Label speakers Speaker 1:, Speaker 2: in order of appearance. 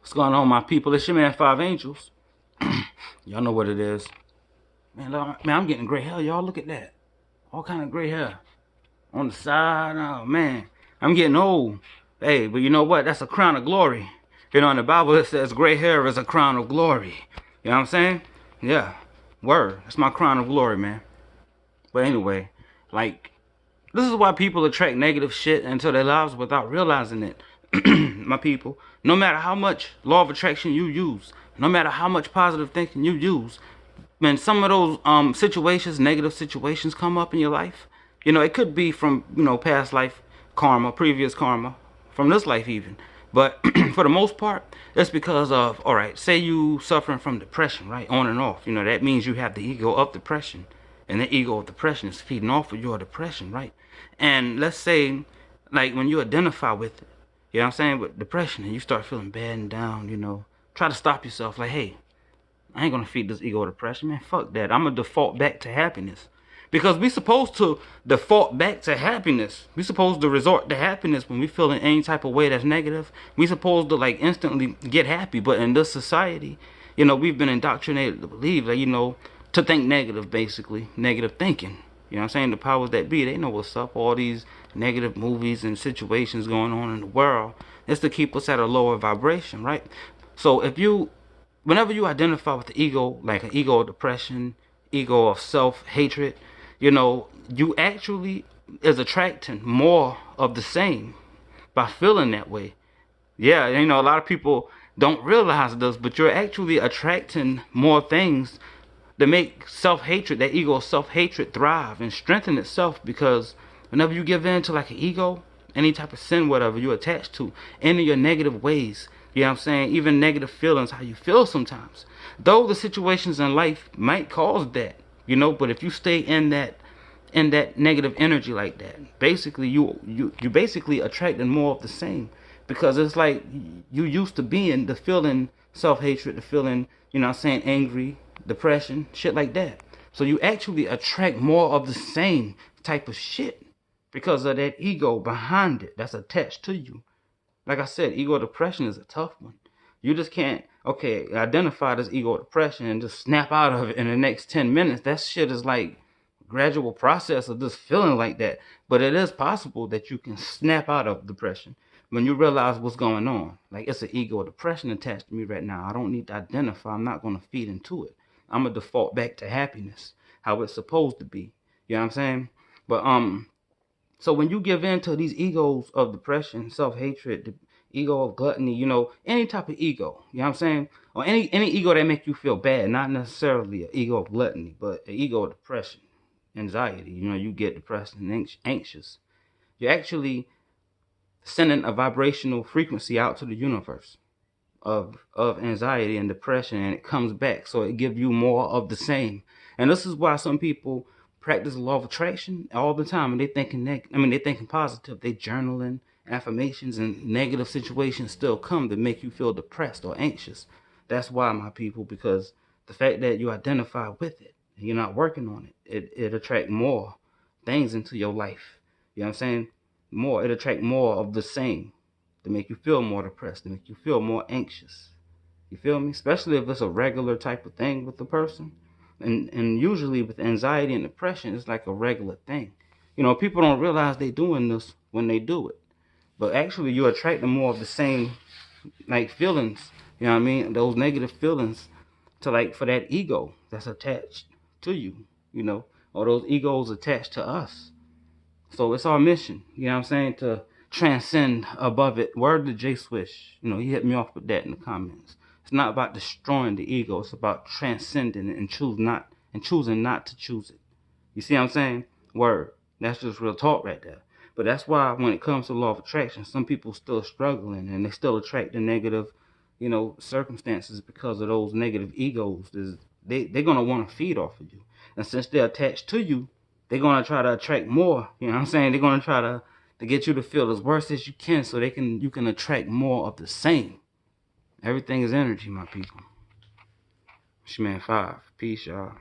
Speaker 1: What's going on, my people? It's your man, Five Angels. Y'all know what it is. Man, I'm getting gray hair, y'all. Look at that. All kind of gray hair. On the side, oh, man. I'm getting old. Hey, but you know what? That's a crown of glory. You know, in the Bible, it says gray hair is a crown of glory. You know what I'm saying? Yeah. Word. That's my crown of glory, man. But anyway, like, this is why people attract negative shit into their lives without realizing it. My people, no matter how much law of attraction you use, no matter how much positive thinking you use, when some of those situations, negative situations come up in your life, you know, it could be from, you know, past life karma, previous karma, from this life even. But for the most part, that's because of, all right, say you suffering from depression, right? On and off. You know, that means you have the ego of depression. And the ego of depression is feeding off of your depression, right? And let's say, like, when you identify with it, you know what I'm saying, with depression, and you start feeling bad and down, you know, try to stop yourself. Like, hey, I ain't gonna feed this ego depression, man. Fuck that. I'm gonna default back to happiness. Because we supposed to default back to happiness. We supposed to resort to happiness when we feel in any type of way that's negative. We supposed to like instantly get happy. But in this society, you know, we've been indoctrinated to believe that, you know, to think negative, basically. Negative thinking. You know what I'm saying? The powers that be, they know what's up. All these negative movies and situations going on in the world. It's to keep us at a lower vibration, right? So if you, whenever you identify with the ego, like an ego of depression, ego of self-hatred, you know, you actually is attracting more of the same by feeling that way. Yeah, you know, a lot of people don't realize this, but you're actually attracting more things to make self-hatred, that ego of self-hatred thrive and strengthen itself, because whenever you give in to like an ego, any type of sin, whatever you attach to, any of your negative ways, you know what I'm saying, even negative feelings, how you feel sometimes, though the situations in life might cause that, you know, but if you stay in that negative energy like that, basically you basically attracting more of the same, because it's like you used to being the feeling self-hatred, the feeling, you know what I'm saying, angry, depression, shit like that. So you actually attract more of the same type of shit because of that ego behind it that's attached to you. Like I said, ego depression is a tough one. You just can't, okay, identify this ego depression and just snap out of it in the next 10 minutes. That shit is like gradual process of just feeling like that. But it is possible that you can snap out of depression when you realize what's going on. Like, it's an ego depression attached to me right now. I don't need to identify. I'm not going to feed into it. I'm going to default back to happiness, how it's supposed to be. You know what I'm saying? But so when you give in to these egos of depression, self-hatred, the ego of gluttony, you know, any type of ego, you know what I'm saying? Or any ego that make you feel bad, not necessarily an ego of gluttony, but an ego of depression, anxiety, you know, you get depressed and anxious. You're actually sending a vibrational frequency out to the universe of anxiety and depression, and it comes back, so it gives you more of the same. And this is why some people practice the law of attraction all the time, and they thinking they thinking positive, they journaling affirmations, and negative situations still come to make you feel depressed or anxious. That's why, my people, because the fact that you identify with it and you're not working on it attract more things into your life. You know what I'm saying? More, it attract more of the same to make you feel more depressed, to make you feel more anxious. You feel me? Especially if it's a regular type of thing with the person. And usually with anxiety and depression, it's like a regular thing. You know, people don't realize they doing this when they do it. But actually you're attracting more of the same like feelings, you know what I mean? Those negative feelings to like for that ego that's attached to you, you know, or those egos attached to us. So it's our mission, you know what I'm saying, to transcend above it. Word to J Swish. You know, he hit me off with that in the comments. It's not about destroying the ego, it's about transcending it and choosing not to choose it. You see what I'm saying? Word. That's just real talk right there. But that's why when it comes to law of attraction, some people still struggling and they still attract the negative, you know, circumstances because of those negative egos. They're gonna want to feed off of you. And since they're attached to you, they're gonna try to attract more. You know what I'm saying? They're gonna try to get you to feel as worse as you can, so you can attract more of the same. Everything is energy, my people. It's your man Five. Peace, y'all.